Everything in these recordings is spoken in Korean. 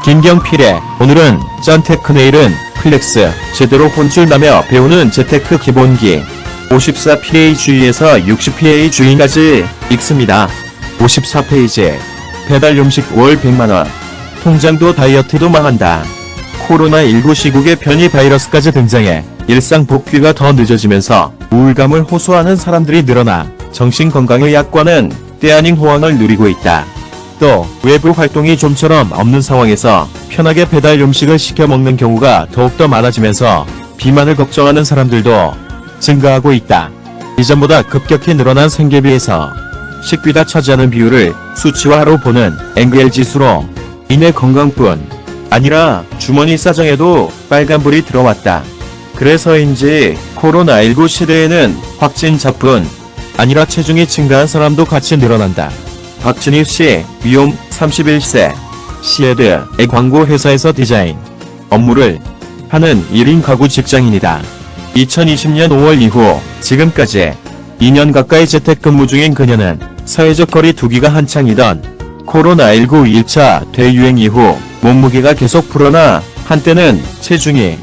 김경필의 오늘은 짠테크 내일은 플렉스 제대로 혼쭐나며 배우는 재테크 기본기 54PA주의에서 60PA주의까지 읽습니다. 54페이지 배달 음식 월 100만원 통장도 다이어트도 망한다. 코로나19 시국에 변이 바이러스까지 등장해 일상 복귀가 더 늦어지면서 우울감을 호소하는 사람들이 늘어나 정신건강의학과는 때 아닌 호황을 누리고 있다. 또 외부 활동이 좀처럼 없는 상황에서 편하게 배달 음식을 시켜 먹는 경우가 더욱더 많아지면서 비만을 걱정하는 사람들도 증가하고 있다. 이전보다 급격히 늘어난 생계비에서 식비가 차지하는 비율을 수치화로 보는 NGL 지수로 인해 건강뿐 아니라 주머니 사정에도 빨간불이 들어왔다. 그래서인지 코로나19 시대에는 확진자뿐 아니라 체중이 증가한 사람도 같이 늘어난다. 박진희 씨, 미용 31세, 시에드의 광고 회사에서 디자인 업무를 하는 1인 가구 직장인이다. 2020년 5월 이후 지금까지 2년 가까이 재택근무 중인 그녀는 사회적 거리 두기가 한창이던 코로나19 1차 대유행 이후 몸무게가 계속 불어나 한때는 체중이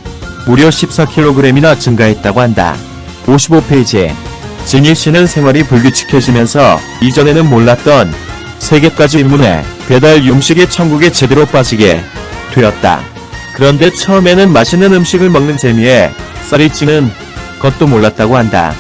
무려 14kg이나 증가했다고 한다. 55페이지 진희 씨는 생활이 불규칙해지면서 이전에는 몰랐던 3개까지 인문에 배달 음식의 천국에 제대로 빠지게 되었다. 그런데 처음에는 맛있는 음식을 먹는 재미에 쌀이 찌는 것도 몰랐다고 한다.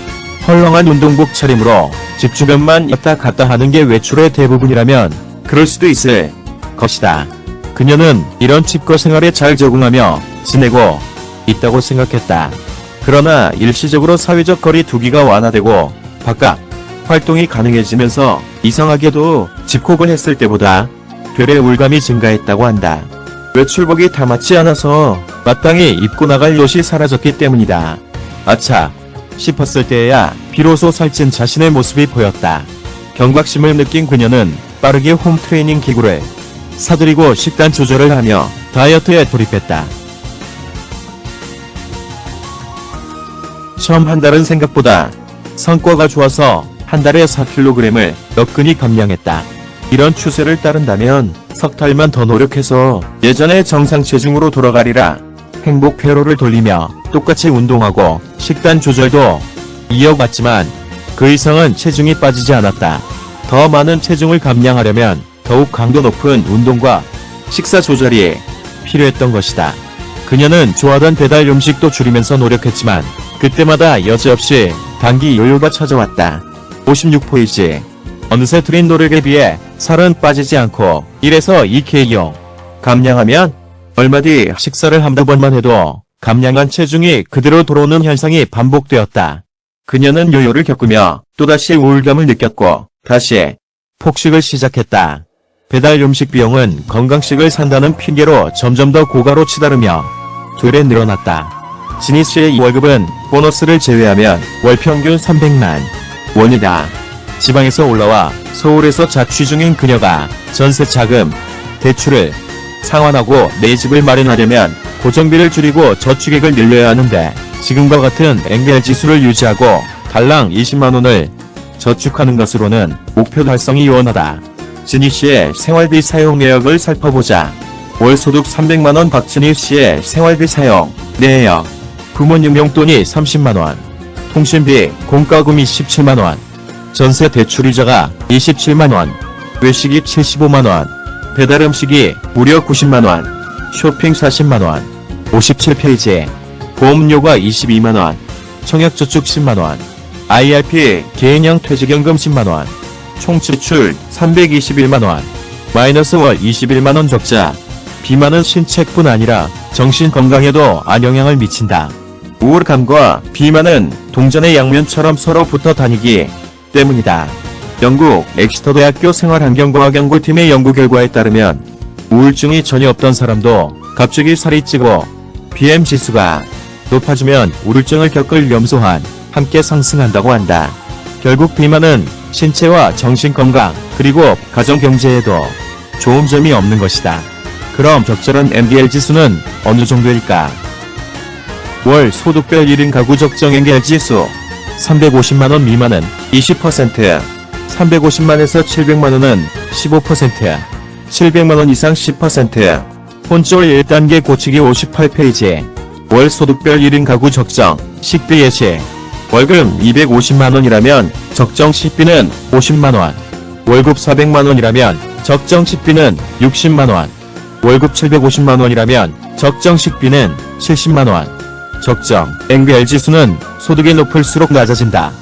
헐렁한 운동복 차림으로 집 주변만 왔다 갔다 하는 게 외출의 대부분이라면 그럴 수도 있을 것이다. 그녀는 이런 칩거 생활에 잘 적응하며 지내고 있다고 생각했다. 그러나 일시적으로 사회적 거리 두기가 완화되고 바깥 활동이 가능해지면서 이상하게도 집콕을 했을 때보다 되레 우울감이 증가했다고 한다. 외출복이 다 맞지 않아서 마땅히 입고 나갈 옷이 사라졌기 때문이다. 아차 싶었을 때에야 비로소 살찐 자신의 모습이 보였다. 경각심을 느낀 그녀는 빠르게 홈트레이닝 기구를 사들이고 식단 조절을 하며 다이어트에 돌입했다. 처음 한 달은 생각보다 성과가 좋아서 한 달에 4kg을 너끈히 감량했다. 이런 추세를 따른다면 석 달만 더 노력해서 예전의 정상 체중으로 돌아가리라. 행복 회로를 돌리며 똑같이 운동하고 식단 조절도 이어갔지만 그 이상은 체중이 빠지지 않았다. 더 많은 체중을 감량하려면 더욱 강도 높은 운동과 식사 조절이 필요했던 것이다. 그녀는 좋아하던 배달 음식도 줄이면서 노력했지만 그때마다 여지없이 단기 요요가 찾아왔다. 56페이지 어느새 들인 노력에 비해 살은 빠지지 않고 1에서 2kg 감량하면 얼마 뒤 식사를 한두 번만 해도 감량한 체중이 그대로 돌아오는 현상이 반복되었다. 그녀는 요요를 겪으며 또다시 우울감을 느꼈고 다시 폭식을 시작했다. 배달 음식 비용은 건강식을 산다는 핑계로 점점 더 고가로 치달으며 되레 늘어났다. 진희 씨의 월급은 보너스를 제외하면 월 평균 300만 원이다. 지방에서 올라와 서울에서 자취 중인 그녀가 전세 자금, 대출을 상환하고 내 집을 마련하려면 고정비를 줄이고 저축액을 늘려야 하는데 지금과 같은 NGL 지수를 유지하고 달랑 20만원을 저축하는 것으로는 목표 달성이 유언하다. 진희 씨의 생활비 사용 내역을 살펴보자. 월 소득 300만원 박진희 씨의 생활비 사용 내역. 부모님 용돈이 30만원, 통신비, 공과금이 17만원, 전세 대출이자가 27만원, 외식이 75만원, 배달음식이 무려 90만원, 쇼핑 40만원, 57페이지 보험료가 22만원, 청약저축 10만원, IRP 개인형 퇴직연금 10만원, 총 지출 321만원, 마이너스 월 21만원 적자. 비만은 신체뿐 아니라 정신건강에도 악영향을 미친다. 우울감과 비만은 동전의 양면처럼 서로 붙어 다니기 때문이다. 영국 엑스터 대학교 생활환경과학연구팀의 연구 결과에 따르면 우울증이 전혀 없던 사람도 갑자기 살이 찌고 BM 지수가 높아지면 우울증을 겪을 위험 또한 함께 상승한다고 한다. 결국 비만은 신체와 정신건강 그리고 가정경제에도 좋은 점이 없는 것이다. 그럼 적절한 NGL 지수는 어느 정도일까? 월 소득별 1인 가구 적정 NGL 지수 350만원 미만은 20%, 350만에서 700만원은 15%, 700만원 이상 10%, 혼쭐 1단계 고치기 58페이지. 월 소득별 1인 가구 적정, 식비 예시. 월급 250만원이라면 적정 식비는 50만원. 월급 400만원이라면 적정 식비는 60만원. 월급 750만원이라면 적정 식비는 70만원. 적정 NBR 지수는 소득이 높을수록 낮아진다.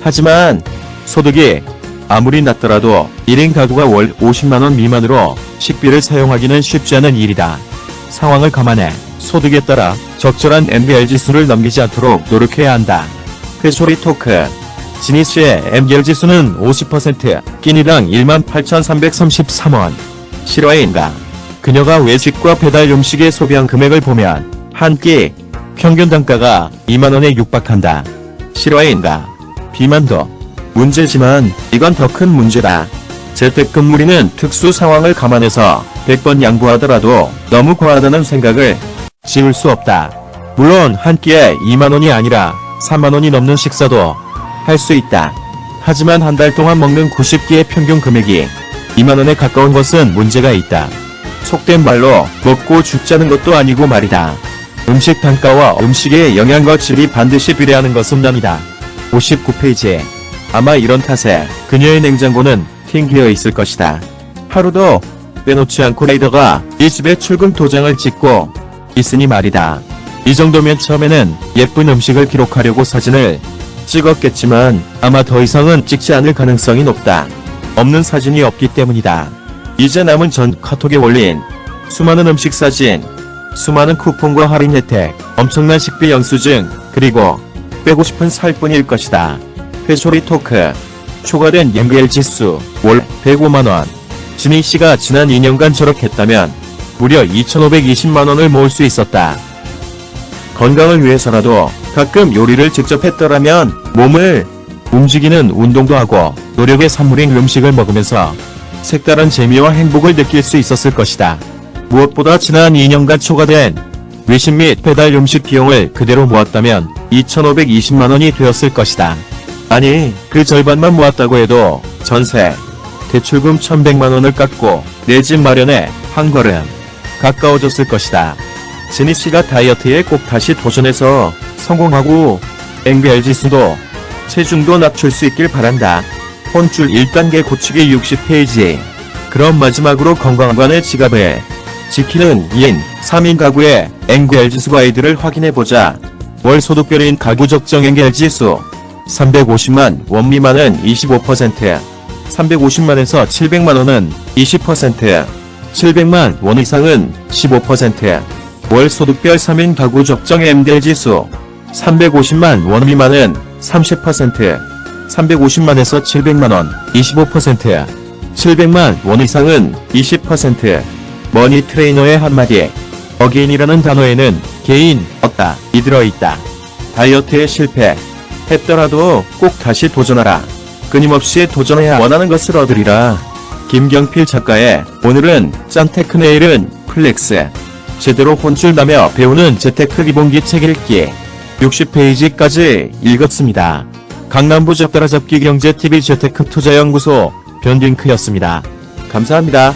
하지만 소득이 아무리 낮더라도 1인 가구가 월 50만원 미만으로 식비를 사용하기는 쉽지 않은 일이다. 상황을 감안해 소득에 따라 적절한 NBR 지수를 넘기지 않도록 노력해야 한다. 회초리 토크. 진희 씨의 NBR 지수는 50%, 끼니당 18,333원. 실화인가? 그녀가 외식과 배달 음식에 소비한 금액을 보면 한 끼 평균 단가가 2만원에 육박한다. 실화인가? 비만도 문제지만 이건 더 큰 문제다. 재택근무리는 특수 상황을 감안해서 100번 양보하더라도 너무 과하다는 생각을 지울 수 없다. 물론 한 끼에 2만원이 아니라 3만원이 넘는 식사도 할 수 있다. 하지만 한 달 동안 먹는 90끼의 평균 금액이 2만원에 가까운 것은 문제가 있다. 속된 말로 먹고 죽자는 것도 아니고 말이다. 음식 단가와 음식의 영양과 질이 반드시 비례하는 것은 아니다. 59페이지. 아마 이런 탓에 그녀의 냉장고는 팅기어 있을 것이다. 하루도 빼놓지 않고 레이더가 이 집에 출근 도장을 찍고 있으니 말이다. 이 정도면 처음에는 예쁜 음식을 기록하려고 사진을 찍었겠지만 아마 더 이상은 찍지 않을 가능성이 높다. 없는 사진이 없기 때문이다. 이제 남은 전 카톡에 올린 수많은 음식 사진, 수많은 쿠폰과 할인 혜택, 엄청난 식비 영수증, 그리고 빼고 싶은 살뿐일 것이다. 회초리 토크. 초과된 NBR 지수 월 105만원. 진희 씨가 지난 2년간 저력했다면 무려 2,520만원을 모을 수 있었다. 건강을 위해서라도 가끔 요리를 직접 했더라면 몸을 움직이는 운동도 하고 노력의 산물인 음식을 먹으면서 색다른 재미와 행복을 느낄 수 있었을 것이다. 무엇보다 지난 2년간 초과된 외식 및 배달 음식 비용을 그대로 모았다면 2,520만원이 되었을 것이다. 아니, 그 절반만 모았다고 해도 전세, 대출금 1,100만원을 깎고 내 집 마련에 한 걸음 가까워졌을 것이다. 진희 씨가 다이어트에 꼭 다시 도전해서 성공하고 NBR 지수도 체중도 낮출 수 있길 바란다. 혼쭐 1단계 고치기 60페이지. 그럼 마지막으로 건강관의 지갑을 지키는 2인, 3인 가구의 NBR 지수 가이드를 확인해보자. 월 소득별인 가구 적정 NBR 지수 350만 원 미만은 25%, 350만에서 700만원은 20%, 700만 원 이상은 15%, 월 소득별 3인 가구 적정 NBR 지수 350만 원 미만은 30%, 350만에서 700만원 25%, 700만 원 이상은 20%. 머니 트레이너의 한마디. 어게인이라는 단어에는 개인, 없다, 이 들어있다. 다이어트에 실패 했더라도 꼭 다시 도전하라. 끊임없이 도전해야 원하는 것을 얻으리라. 김경필 작가의 오늘은 짠테크 내일은 플렉스. 제대로 혼쭐 나며 배우는 재테크 기본기 책 읽기 60페이지까지 읽었습니다. 강남부 적다라잡기 경제TV 재테크 투자연구소 변딩크였습니다. 감사합니다.